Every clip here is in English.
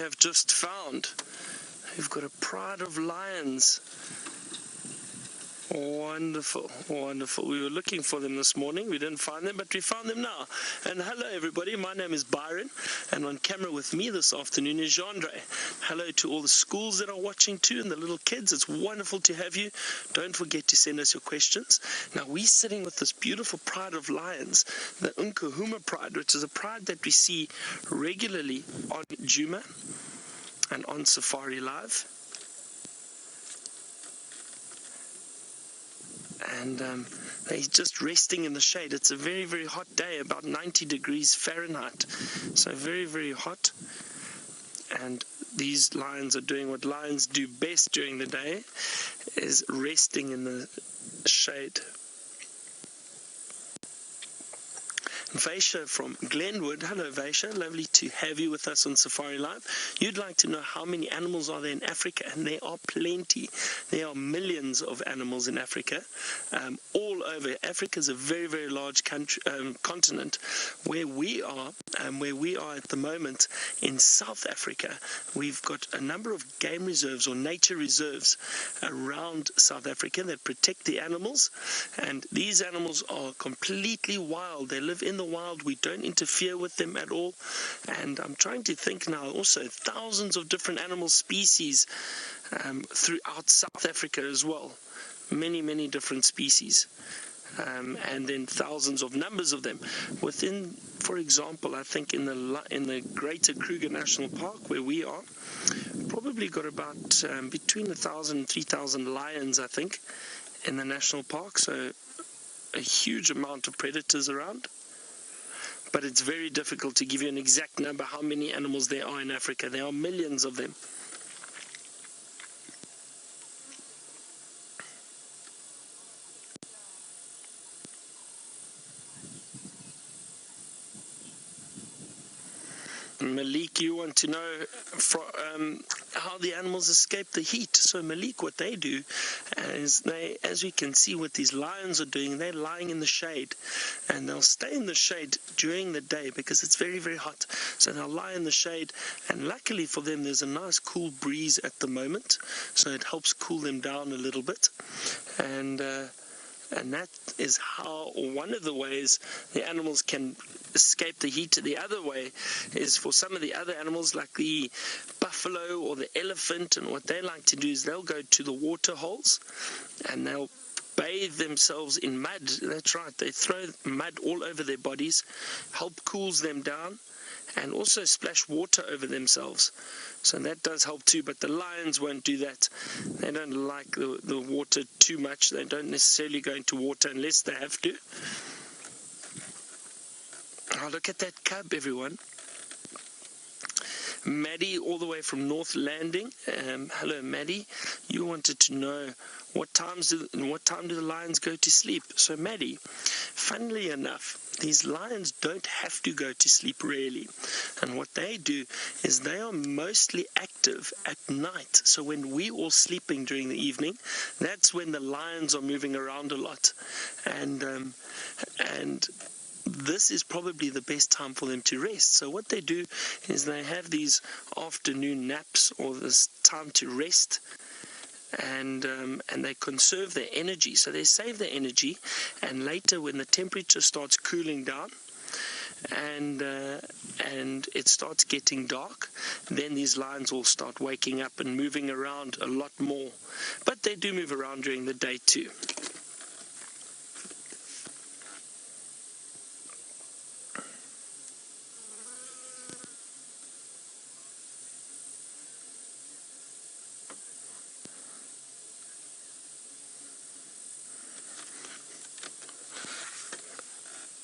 have just found. We've got a pride of lions. Wonderful, wonderful. We were looking for them this morning. We didn't find them, but we found them now. And hello, everybody. My name is Byron, and on camera with me this afternoon is Andre. Hello to all the schools that are watching too, and the little kids. It's wonderful to have you. Don't forget to send us your questions. Now, we're sitting with this beautiful pride of lions, the Nkuhuma Pride, which is a pride that we see regularly on Djuma and on Safari Live. And they're just resting in the shade. It's a very, very hot day, about 90 degrees Fahrenheit. So very, very hot. And these lions are doing what lions do best during the day, is resting in the shade. Vaisha from Glenwood. Hello, Vaisha. Lovely to have you with us on Safari Live. You'd like to know how many animals are there in Africa, and there are plenty. There are millions of animals in Africa, all over. Africa is a very, very large country, continent. Where we are at the moment in South Africa, we've got a number of game reserves or nature reserves around South Africa that protect the animals, and these animals are completely wild. They live in the wild. We don't interfere with them at all. And I'm trying to think now, also thousands of different animal species throughout South Africa as well. Many, many different species. And then thousands of numbers of them within, for example, I think in the Greater Kruger National Park where we are, probably got about between 1,000 and 3,000 lions, I think, in the national park. So a huge amount of predators around. But it's very difficult to give you an exact number how many animals there are in Africa. There are millions of them. Malik, you want to know how the animals escape the heat. So Malik, what they do is they, as we can see what these lions are doing, they're lying in the shade, and they'll stay in the shade during the day because it's very, very hot. So they'll lie in the shade, and luckily for them there's a nice cool breeze at the moment, so it helps cool them down a little bit. And that is how, or one of the ways, the animals can escape the heat. The other way is for some of the other animals like the buffalo or the elephant, and what they like to do is they'll go to the water holes and they'll bathe themselves in mud. That's right, they throw mud all over their bodies, help cools them down, and also splash water over themselves. So that does help too, but the lions won't do that. They don't like the water too much. They don't necessarily go into water unless they have to. Oh, look at that cub, everyone. Maddie, all the way from North Landing. Hello, Maddie. You wanted to know what time do the lions go to sleep? So, Maddie, funnily enough, these lions don't have to go to sleep really. And what they do is they are mostly active at night. So when we're all sleeping during the evening, that's when the lions are moving around a lot. And this is probably the best time for them to rest. So what they do is they have these afternoon naps, or this time to rest, and they conserve their energy. So they save their energy, and later when the temperature starts cooling down and it starts getting dark, then these lions will start waking up and moving around a lot more. But they do move around during the day too.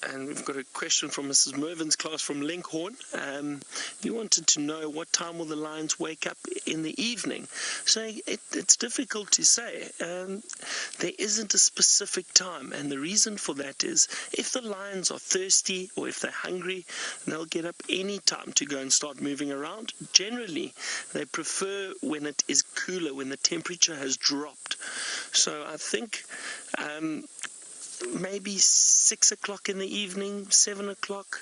And we've got a question from Mrs. Mervin's class from Linkhorn. You wanted to know what time will the lions wake up in the evening. So it's difficult to say. There isn't a specific time, and the reason for that is if the lions are thirsty or if they're hungry, they'll get up any time to go and start moving around. Generally, they prefer when it is cooler, when the temperature has dropped. So I think maybe 6 o'clock in the evening, 7 o'clock,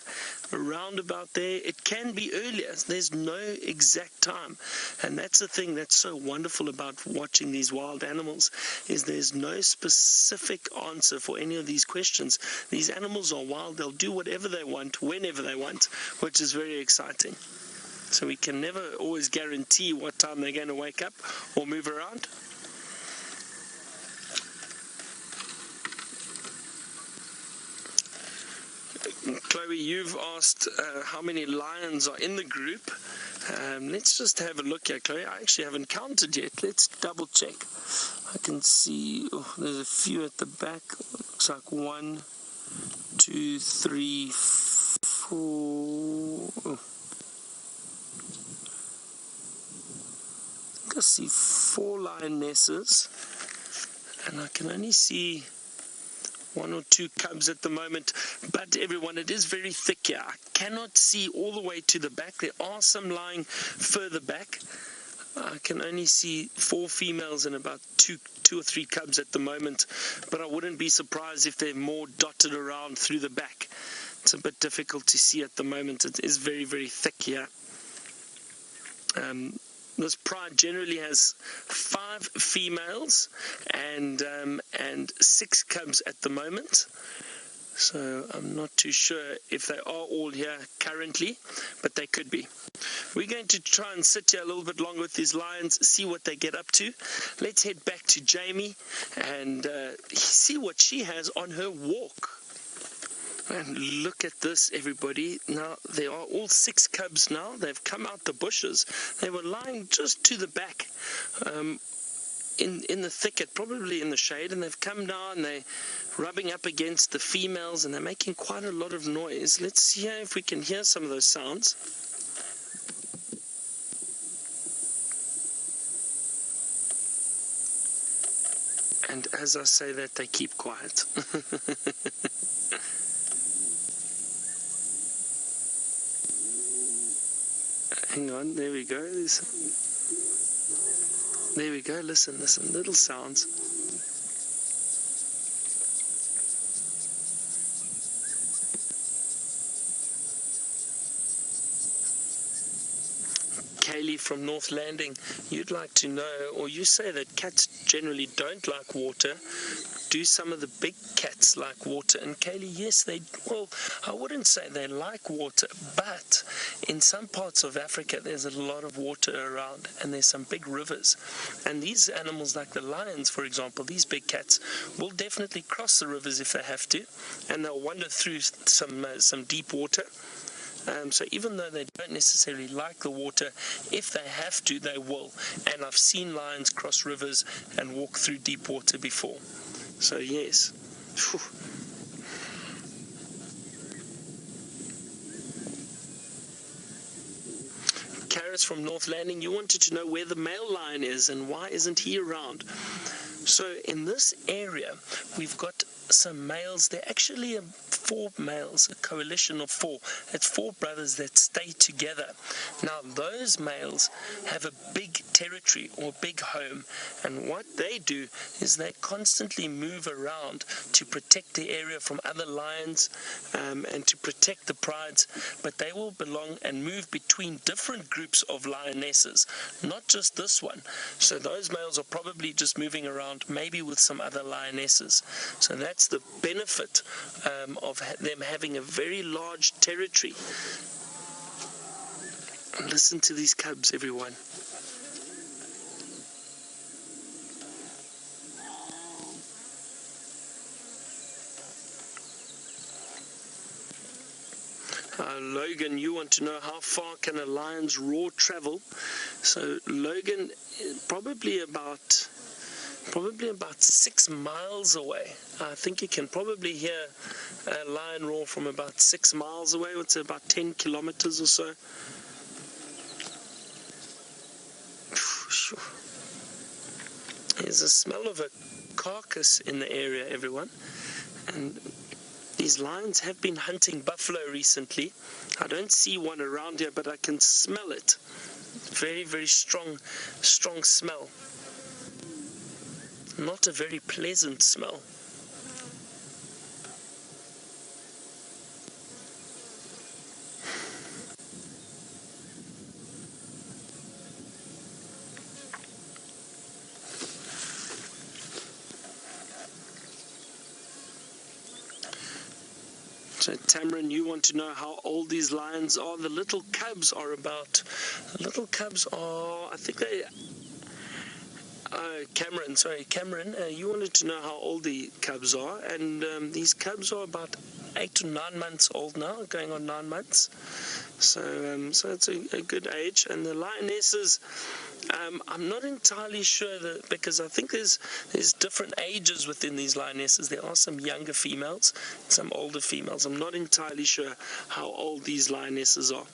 around about there. It can be earlier. There's no exact time. And that's the thing that's so wonderful about watching these wild animals, is there's no specific answer for any of these questions. These animals are wild. They'll do whatever they want, whenever they want, which is very exciting. So we can never always guarantee what time they're going to wake up or move around. Chloe, you've asked how many lions are in the group. Let's just have a look here, Chloe. I actually haven't counted yet. Let's double check. I can see there's a few at the back. Looks like 1, 2, 3, 4. I think I see 4 lionesses, and I can only see 1 or 2 cubs at the moment. But everyone, it is very thick here. I cannot see all the way to the back. There are some lying further back. I can only see 4 females and about 2 or 3 cubs at the moment, but I wouldn't be surprised if they're more dotted around through the back. It's a bit difficult to see at the moment. It is very, very thick here. This pride generally has 5 females and 6 cubs at the moment. So I'm not too sure if they are all here currently, but they could be. We're going to try and sit here a little bit longer with these lions, see what they get up to. Let's head back to Jamie and see what she has on her walk. And look at this, everybody. Now, there are all 6 cubs now. They've come out the bushes. They were lying just to the back in the thicket, probably in the shade, and they've come down and they're rubbing up against the females, and they're making quite a lot of noise. Let's see if we can hear some of those sounds. And as I say that, they keep quiet. Hang on, there we go. There we go, listen, little sounds. Kaylee from North Landing, you'd like to know, or you say that cats generally don't like water. Do some of the big cats like water? And Kaylee, yes, well, I wouldn't say they like water, but in some parts of Africa, there's a lot of water around, and there's some big rivers. And these animals, like the lions, for example, these big cats, will definitely cross the rivers if they have to, and they'll wander through some deep water. So even though they don't necessarily like the water, if they have to, they will. And I've seen lions cross rivers and walk through deep water before. So yes. Whew. Karis from North Landing, you wanted to know where the male lion is and why isn't he around. So in this area, we've got some males. They're actually 4 males, a coalition of 4. It's 4 brothers that stay together. Now those males have a big territory or big home, and what they do is they constantly move around to protect the area from other lions and to protect the prides, but they will belong and move between different groups of lionesses, not just this one. So those males are probably just moving around, maybe with some other lionesses. So that's the benefit of them having a very large territory. Listen to these cubs, everyone. Logan, you want to know how far can a lion's roar travel? So Logan, probably about 6 miles away. I think you can probably hear a lion roar from about 6 miles away. It's about 10 kilometers or so. There's a smell of a carcass in the area, everyone. And these lions have been hunting buffalo recently. I don't see one around here, but I can smell it. Very, very strong smell. Not a very pleasant smell. So Tamarin, you want to know how old these lions are? The little cubs are, I think they, Cameron, you wanted to know how old the cubs are, and these cubs are about 8 to 9 months old now, going on 9 months. So it's a good age. And the lionesses, I'm not entirely sure because I think there's different ages within these lionesses. There are some younger females, some older females. I'm not entirely sure how old these lionesses are.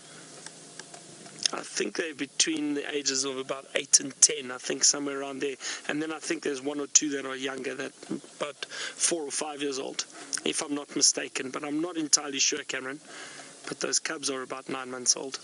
I think they're between the ages of about 8 and 10, I think somewhere around there. And then I think there's 1 or 2 that are younger, that about 4 or 5 years old, if I'm not mistaken. But I'm not entirely sure, Cameron. But those cubs are about 9 months old.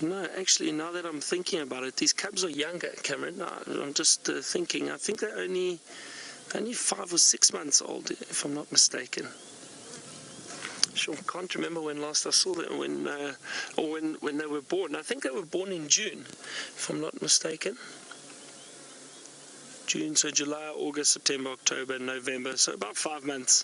No, actually, now that I'm thinking about it, these cubs are younger, Cameron. I'm just thinking. I think they're only 5 or 6 months old, if I'm not mistaken. Sure, can't remember when last I saw them, when they were born. I think they were born in June, if I'm not mistaken. June, so July, August, September, October, November, so about 5 months.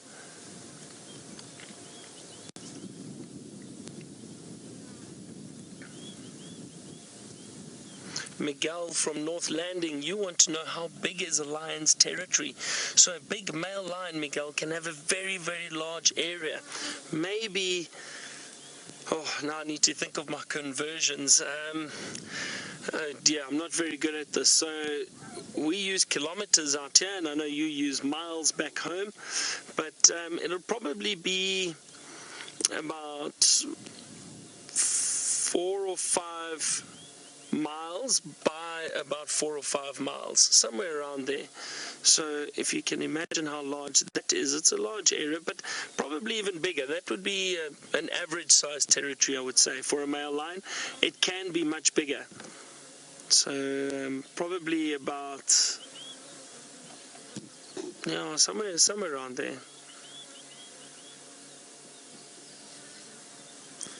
Miguel from North Landing, you want to know how big is a lion's territory. So a big male lion, Miguel, can have a very, very large area. Maybe, now I need to think of my conversions. I'm not very good at this. So we use kilometers out here, and I know you use miles back home, but it'll probably be about 4 or 5 miles by about 4 or 5 miles, somewhere around there. So if you can imagine how large that is, it's a large area, but probably even bigger. That would be an average size territory, I would say, for a male lion. It can be much bigger. So probably about somewhere around there.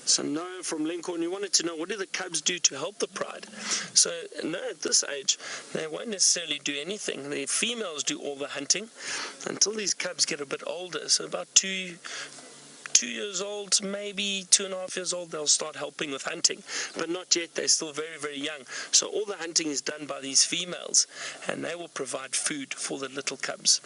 So no, from Lincoln, you wanted to know, what do the cubs do to help the pride? So no, at this age, they won't necessarily do anything. The females do all the hunting until these cubs get a bit older. So about 2 years old, maybe 2.5 years old, they'll start helping with hunting. But not yet, they're still very, very young. So all the hunting is done by these females, and they will provide food for the little cubs.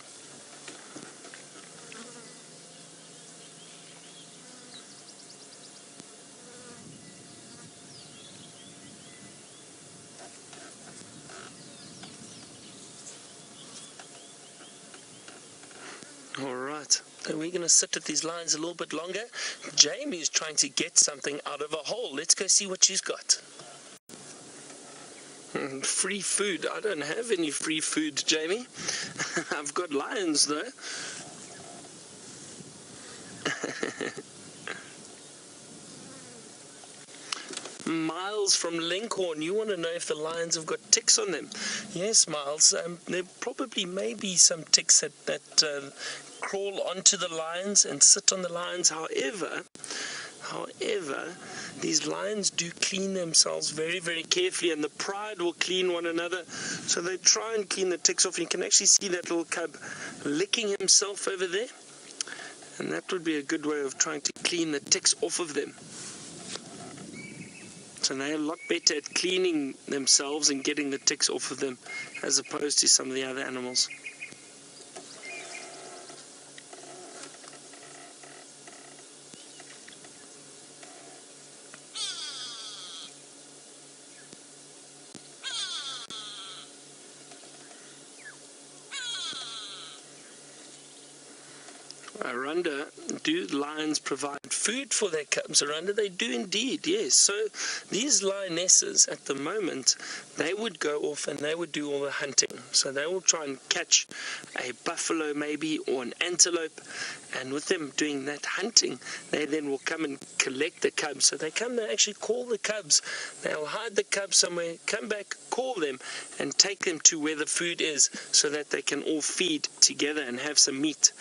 Alright, and we're going to sit at these lions a little bit longer. Jamie's trying to get something out of a hole. Let's go see what she's got. Free food. I don't have any free food, Jamie. I've got lions, though. Miles from Lincoln, you want to know if the lions have got ticks on them. Yes, Miles, there probably may be some ticks that crawl onto the lions and sit on the lions. However, these lions do clean themselves very, very carefully, and the pride will clean one another. So they try and clean the ticks off. You can actually see that little cub licking himself over there, and that would be a good way of trying to clean the ticks off of them. So they're a lot better at cleaning themselves and getting the ticks off of them as opposed to some of the other animals. Aranda, do lions provide food for their cubs? Aranda, they do indeed, yes. So these lionesses at the moment, they would go off and they would do all the hunting. So they will try and catch a buffalo maybe, or an antelope, and with them doing that hunting, they then will come and collect the cubs. So they come, they actually call the cubs, they'll hide the cubs somewhere, come back, call them, and take them to where the food is, so that they can all feed together and have some meat.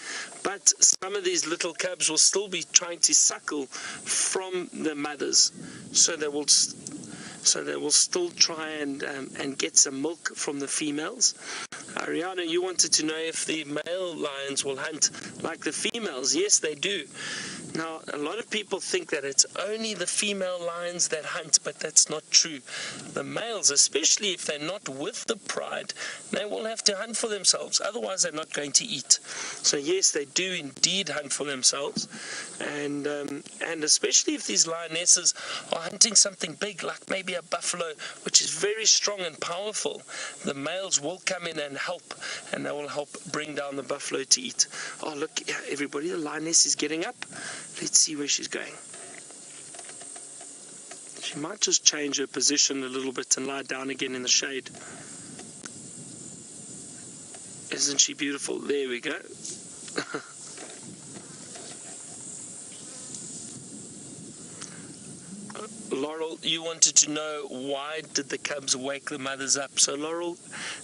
But some of these little cubs will still be trying to suckle from the mothers, so they will still try and get some milk from the females. Ariana, you wanted to know if the male lions will hunt like the females. Yes, they do. Now, a lot of people think that it's only the female lions that hunt, but that's not true. The males, especially if they're not with the pride, they will have to hunt for themselves. Otherwise, they're not going to eat. So yes, they do indeed hunt for themselves. And especially if these lionesses are hunting something big, like maybe a buffalo, which is very strong and powerful, the males will come in and help, and they will help bring down the buffalo to eat. Oh, look, everybody, the lioness is getting up. Let's see where she's going. She might just change her position a little bit and lie down again in the shade. Isn't she beautiful? There we go. Laurel, you wanted to know why did the cubs wake the mothers up. So Laurel,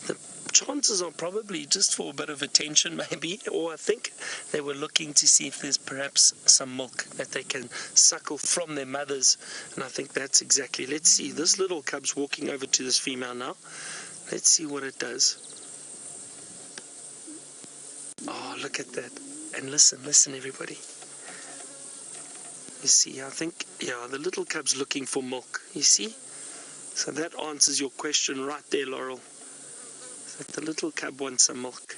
the chances are probably just for a bit of attention maybe, or I think they were looking to see if there's perhaps some milk that they can suckle from their mothers, and I think that's exactly. Let's see, this little cub's walking over to this female now. Let's see what it does. Oh, look at that. And listen everybody. You see, I think, yeah, the little cub's looking for milk, you see? So that answers your question right there, Laurel. That the little cub wants some milk.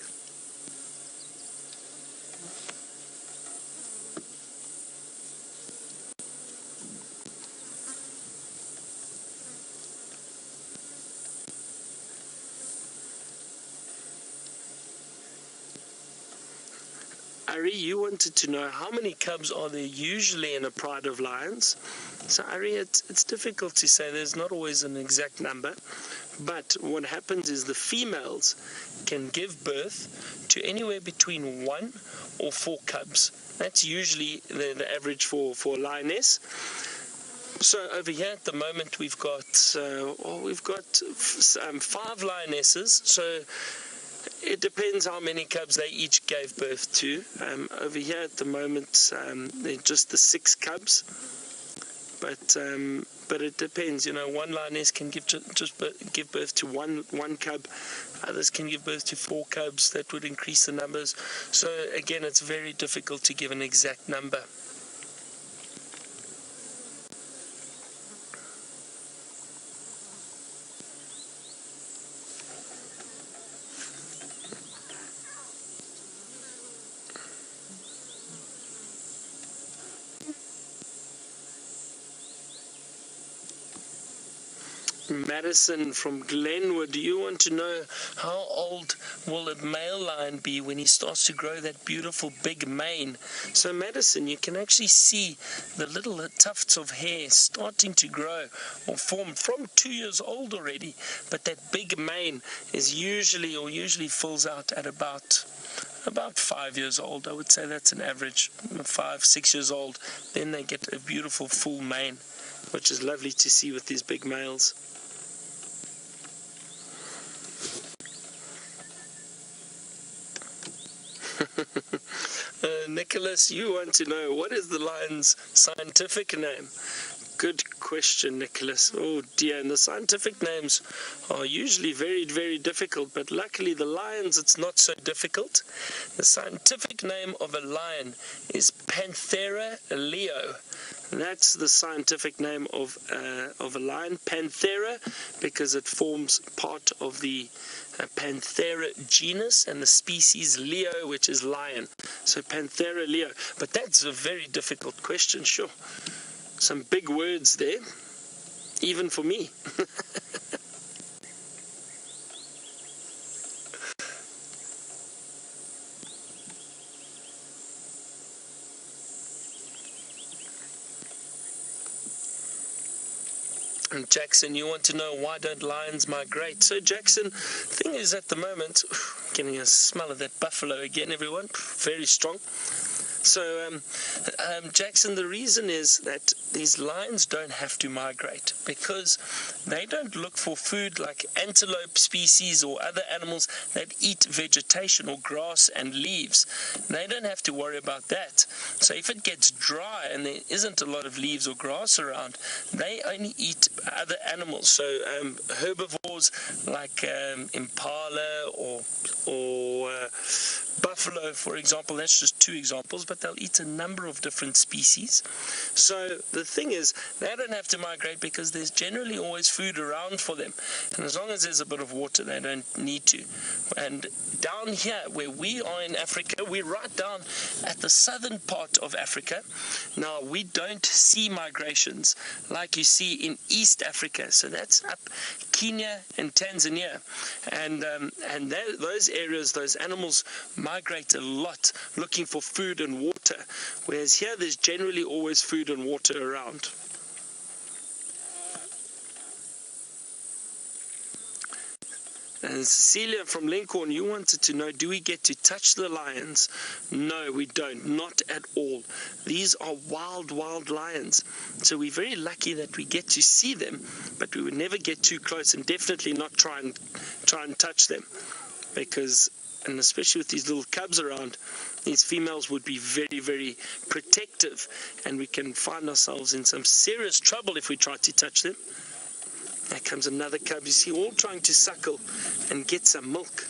Ari, you wanted to know how many cubs are there usually in a pride of lions. So Ari, it's difficult to say. There's not always an exact number. But what happens is the females can give birth to anywhere between 1 or 4 cubs. That's usually the average for a lioness. So over here at the moment we've got 5 lionesses. So it depends how many cubs they each gave birth to. Over here at the moment they're just the 6 cubs. But it depends, you know. One lioness can give birth to one cub. Others can give birth to 4 cubs. That would increase the numbers. So again, it's very difficult to give an exact number. Madison from Glenwood, do you want to know how old will a male lion be when he starts to grow that beautiful big mane? So Madison, you can actually see the little tufts of hair starting to grow or form from 2 years old already, but that big mane is usually fills out at about 5 years old. I would say that's an average, 5-6 years old. Then they get a beautiful full mane, which is lovely to see with these big males. Nicholas, you want to know, what is the lion's scientific name? Good question, Nicholas. Oh dear, and the scientific names are usually very, very difficult, but luckily the lions, it's not so difficult. The scientific name of a lion is Panthera leo. That's the scientific name of a lion, Panthera, because it forms part of the Panthera genus, and the species Leo, which is lion. So Panthera leo. But that's a very difficult question, sure. Some big words there, even for me. And Jackson, you want to know why don't lions migrate? So Jackson, thing is at the moment, getting a smell of that buffalo again, everyone, very strong. So, Jackson, the reason is that these lions don't have to migrate because they don't look for food like antelope species or other animals that eat vegetation or grass and leaves. They don't have to worry about that. So if it gets dry and there isn't a lot of leaves or grass around, they only eat other animals. So herbivores like impala or buffalo, for example, that's just two examples, but they'll eat a number of different species. So the thing is, they don't have to migrate because there's generally always food around for them. And as long as there's a bit of water, they don't need to. And down here, where we are in Africa, we're right down at the southern part of Africa. Now, we don't see migrations like you see in East Africa. So that's up Kenya and Tanzania. And those areas, those animals migrate a lot looking for food and water, whereas here there's generally always food and water around. And Cecilia from Lincoln, you wanted to know, do we get to touch the lions? No, we don't, not at all. These are wild lions. So we're very lucky that we get to see them, but we would never get too close and definitely not try and touch them. Because, and especially with these little cubs around, these females would be very protective, and we can find ourselves in some serious trouble if we try to touch them. There comes another cub, you see, all trying to suckle and get some milk.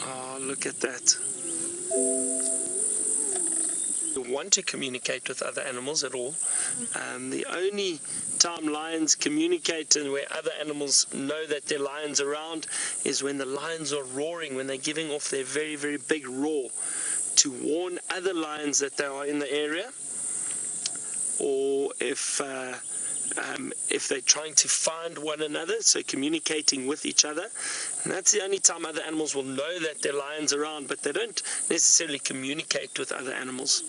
Oh, look at that. You want to communicate with other animals at all. The only time lions communicate and where other animals know that there are lions around is when the lions are roaring, when they're giving off their very big roar to warn other lions that they are in the area, or if they're trying to find one another, so communicating with each other. And that's the only time other animals will know that there are lions around, but they don't necessarily communicate with other animals.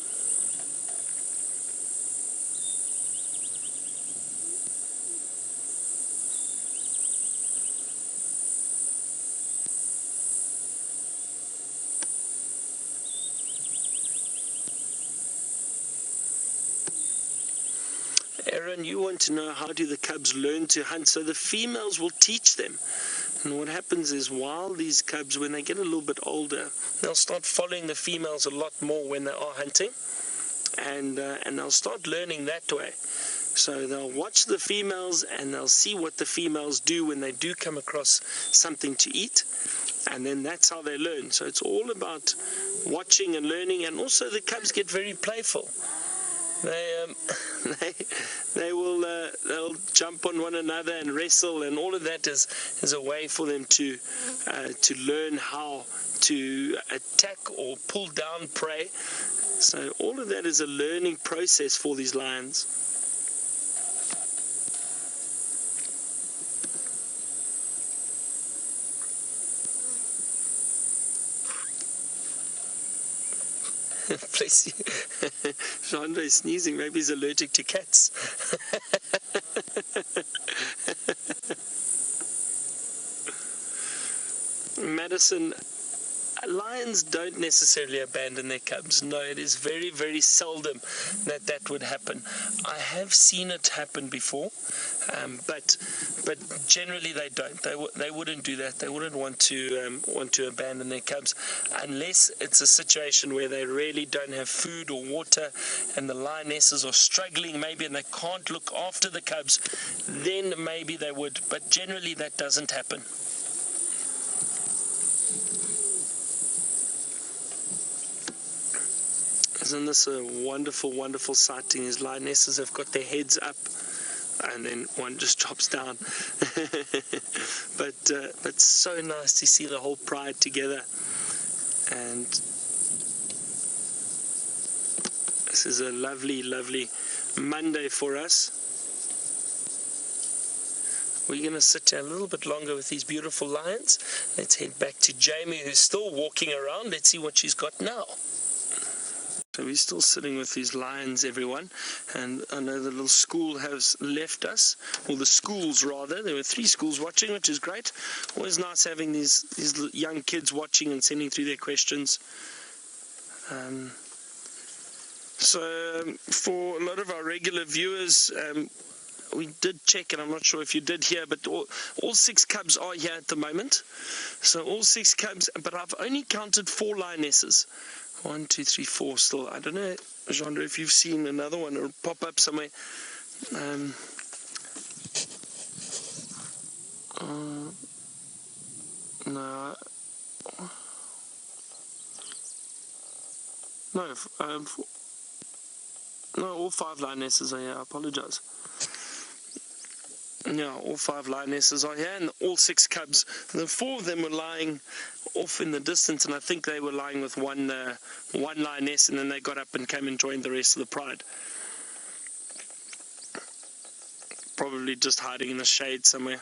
Aaron, you want to know, how do the cubs learn to hunt? So the females will teach them. And what happens is, while these cubs, when they get a little bit older, they'll start following the females a lot more when they are hunting. And they'll start learning that way. So they'll watch the females and they'll see what the females do when they do come across something to eat. And then that's how they learn. So it's all about watching and learning. And also the cubs get very playful. They'll jump on one another and wrestle, and all of that is a way for them to learn how to attack or pull down prey. So all of that is a learning process for these lions. Bless you. Chandra is sneezing. Maybe he's allergic to cats. Madison, lions don't necessarily abandon their cubs. No, it is very seldom that would happen. I have seen it happen before, but generally they don't. They wouldn't do that. They wouldn't want to abandon their cubs unless it's a situation where they really don't have food or water, and the lionesses are struggling maybe, and they can't look after the cubs. Then maybe they would, but generally that doesn't happen. Isn't this a wonderful sighting? These lionesses have got their heads up, and then one just drops down. But so nice to see the whole pride together. And this is a lovely Monday for us. We're going to sit here a little bit longer with these beautiful lions. Let's head back to Jamie, who's still walking around. Let's see what she's got now. So we're still sitting with these lions, everyone, and I know the little school has left us, or the schools rather. There were 3 schools watching, which is great. Always nice having these young kids watching and sending through their questions. So for a lot of our regular viewers, we did check, and I'm not sure if you did hear, but all 6 cubs are here at the moment. So all 6 cubs, but I've only counted 4 lionesses. 1, 2, 3, 4 still. I don't know, Jean, if you've seen another one or pop up somewhere. No. No, all 5 lionesses are here. I apologize. Yeah, all 5 lionesses are here, and all 6 cubs. The 4 of them were lying off in the distance, and I think they were lying with one lioness, and then they got up and came and joined the rest of the pride. Probably just hiding in the shade somewhere.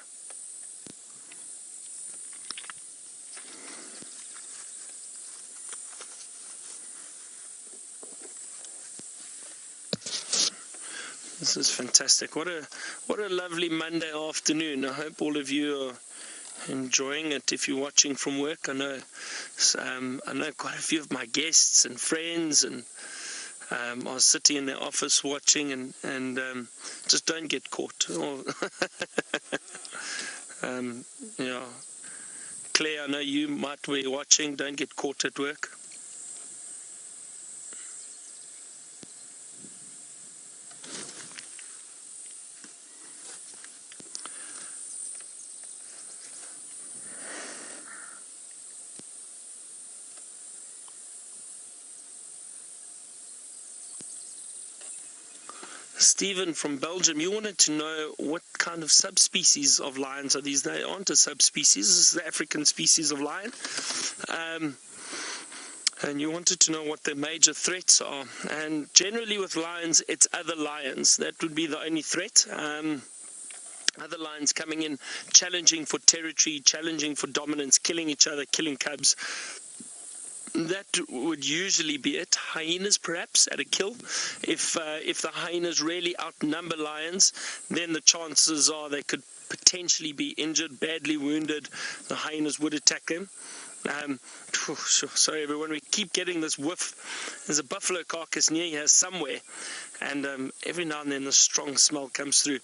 This is fantastic. What a lovely Monday afternoon. I hope all of you are enjoying it. If you're watching from work, I know quite a few of my guests and friends and are sitting in their office watching, and just don't get caught. Yeah, Claire, I know you might be watching. Don't get caught at work. Stephen from Belgium, you wanted to know what kind of subspecies of lions are these. They aren't a subspecies. This is the African species of lion. And you wanted to know what their major threats are. And generally with lions, it's other lions. That would be the only threat. Other lions coming in, challenging for territory, challenging for dominance, killing each other, killing cubs. That would usually be it. Hyenas, perhaps, at a kill. If the hyenas really outnumber lions, then the chances are they could potentially be injured, badly wounded. The hyenas would attack them. Sorry everyone, we keep getting this whiff. There's a buffalo carcass near here somewhere, and every now and then the strong smell comes through.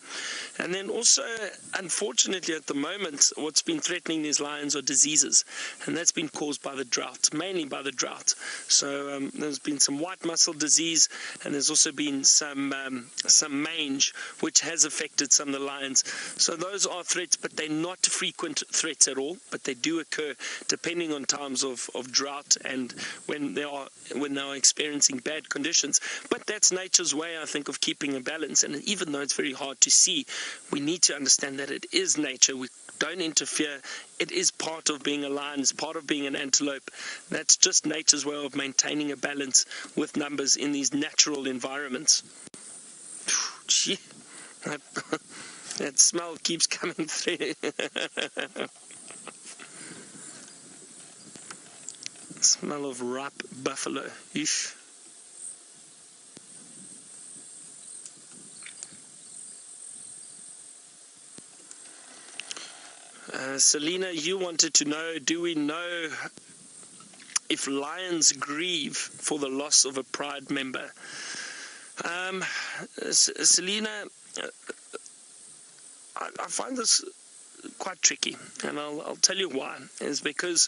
And then also, unfortunately at the moment, what's been threatening these lions are diseases, and that's been caused by the drought, mainly by the drought. So there's been some white muscle disease, and there's also been some mange, which has affected some of the lions. So those are threats, but they're not frequent threats at all, but they do occur depending on times of drought and when they are experiencing bad conditions. But that's nature's way, I think, of keeping a balance. And even though it's very hard to see, we need to understand that it is nature. We don't interfere. It is part of being a lion. It's part of being an antelope. That's just nature's way of maintaining a balance with numbers in these natural environments. Gee, that smell keeps coming through. Smell of ripe buffalo. Eesh. Selena, you wanted to know, do we know if lions grieve for the loss of a pride member? Selena, I find this quite tricky, and I'll tell you why. Is because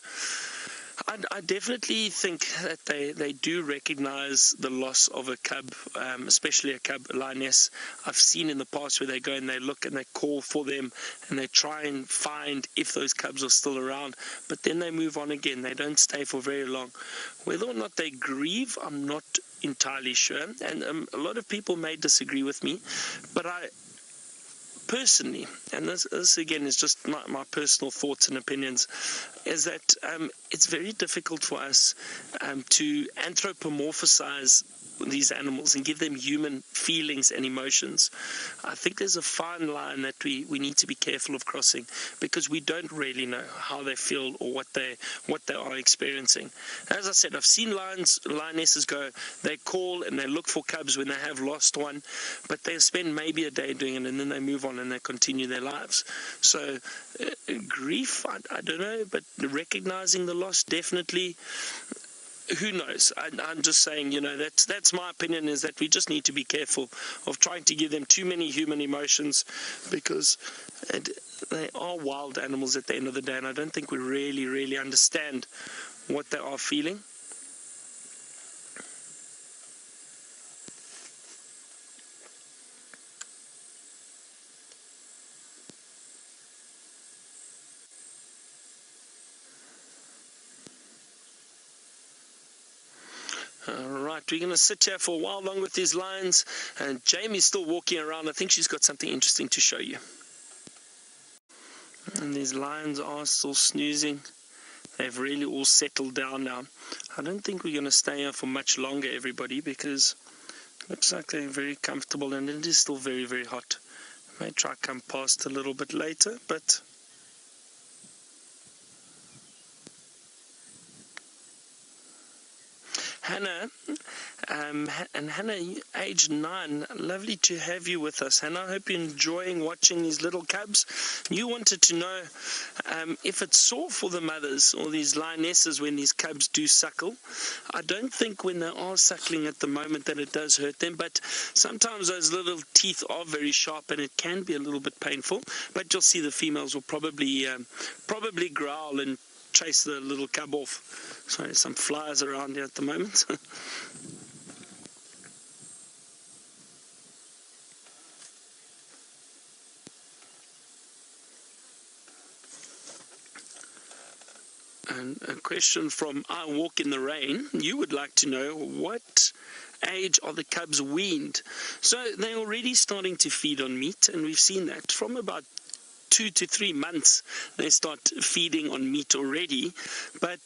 I definitely think that they do recognize the loss of a cub, especially a cub lioness. I've seen in the past where they go and they look and they call for them and they try and find if those cubs are still around, but then they move on again. They don't stay for very long. Whether or not they grieve, I'm not entirely sure, and a lot of people may disagree with me, but I personally, and this again is just my personal thoughts and opinions, is that it's very difficult for us to anthropomorphize these animals and give them human feelings and emotions. I think there's a fine line that we need to be careful of crossing, because we don't really know how they feel or what they are experiencing. As I said, I've seen lionesses go, they call and they look for cubs when they have lost one, but they spend maybe a day doing it and then they move on and they continue their lives. So grief, I don't know, but recognizing the loss, definitely. Who knows? I'm just saying, that's my opinion, is that we just need to be careful of trying to give them too many human emotions, because they are wild animals at the end of the day, and I don't think we really understand what they are feeling. Alright, we're going to sit here for a while long with these lions, and Jamie's still walking around. I think she's got something interesting to show you. And these lions are still snoozing. They've really all settled down now. I don't think we're going to stay here for much longer, everybody, because it looks like they're very comfortable, and it is still very hot. I may try come past a little bit later, but Hannah, and Hannah, age 9, lovely to have you with us. Hannah, I hope you're enjoying watching these little cubs. You wanted to know if it's sore for the mothers or these lionesses when these cubs do suckle. I don't think when they are suckling at the moment that it does hurt them, but sometimes those little teeth are very sharp and it can be a little bit painful. But you'll see the females will probably growl and chase the little cub off. Sorry, some flies around here at the moment. And a question from I Walk in the Rain. You would like to know, what age are the cubs weaned? So they're already starting to feed on meat, and we've seen that from about 2 to 3 months they start feeding on meat already, but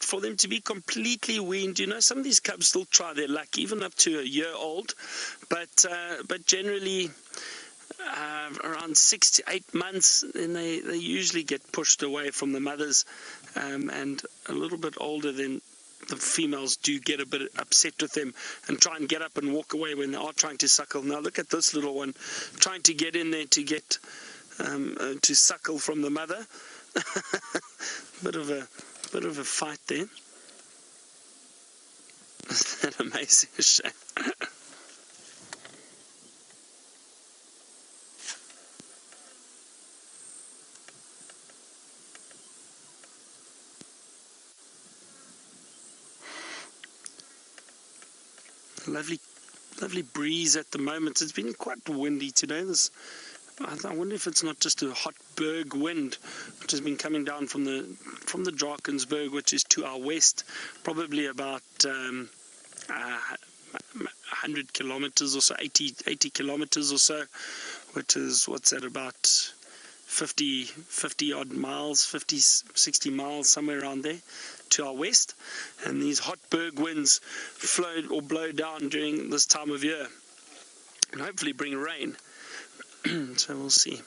for them to be completely weaned, some of these cubs still try their luck even up to a year old, but generally around 6 to 8 months, then they usually get pushed away from the mothers, and a little bit older, then the females do get a bit upset with them and try and get up and walk away when they are trying to suckle. Now look at this little one trying to get in there to get to suckle from the mother. bit of a fight there. Isn't that amazing? A shame. Lovely breeze at the moment. It's been quite windy today. I wonder if it's not just a hot berg wind which has been coming down from the Drakensberg, which is to our west, probably about 100 kilometers or so, 80 kilometers or so, which is, what's that, about 50 odd miles, 50, 60 miles, somewhere around there, to our west. And these hot berg winds flow or blow down during this time of year and hopefully bring rain. So we'll see.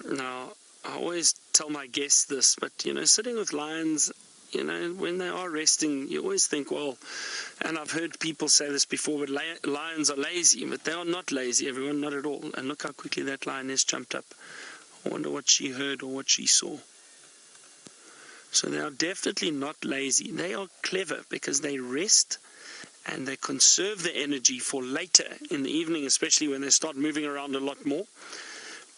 Now, I always tell my guests this, but sitting with lions, when they are resting, you always think, well, and I've heard people say this before, but lions are lazy, but they are not lazy, everyone, not at all. And look how quickly that lioness jumped up. I wonder what she heard or what she saw. So they are definitely not lazy. They are clever because they rest and they conserve the energy for later in the evening, especially when they start moving around a lot more.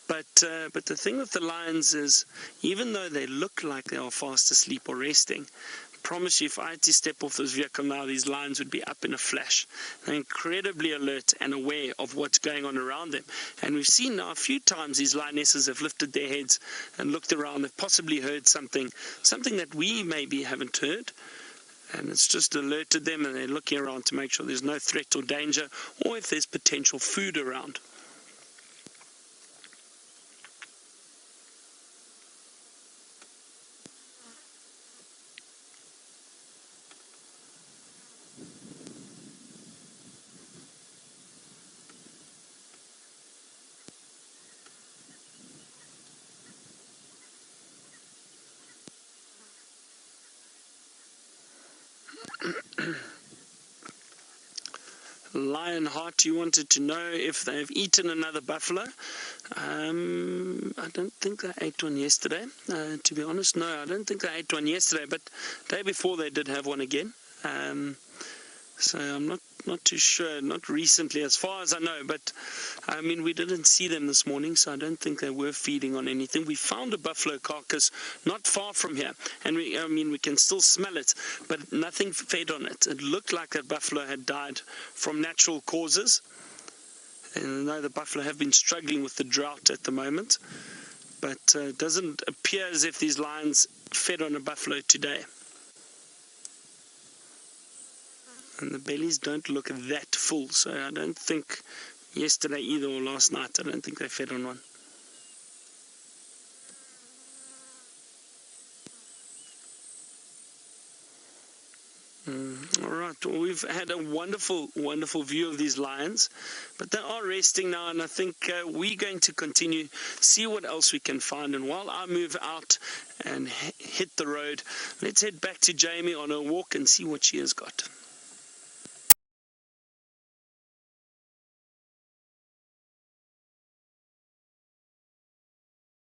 But the thing with the lions is, even though they look like they are fast asleep or resting, I promise you, if I had to step off this vehicle now, these lions would be up in a flash. They're incredibly alert and aware of what's going on around them. And we've seen now a few times these lionesses have lifted their heads and looked around. They've possibly heard something that we maybe haven't heard. And it's just alerted them, and they're looking around to make sure there's no threat or danger, or if there's potential food around. Lionheart, you wanted to know if they've eaten another buffalo. I don't think they ate one yesterday. To be honest, no, I don't think they ate one yesterday, but the day before they did have one again. So I'm not too sure, not recently as far as I know, but I mean, we didn't see them this morning, so I don't think they were feeding on anything. We found a buffalo carcass not far from here, and we can still smell it, but nothing fed on it. It looked like that buffalo had died from natural causes. And I know the buffalo have been struggling with the drought at the moment, but it doesn't appear as if these lions fed on a buffalo today. And the bellies don't look that full, so I don't think yesterday either or last night, I don't think they fed on one. Alright, well, we've had a wonderful view of these lions, but they are resting now, and I think we're going to continue, see what else we can find. And while I move out and hit the road, let's head back to Jamie on her walk and see what she has got.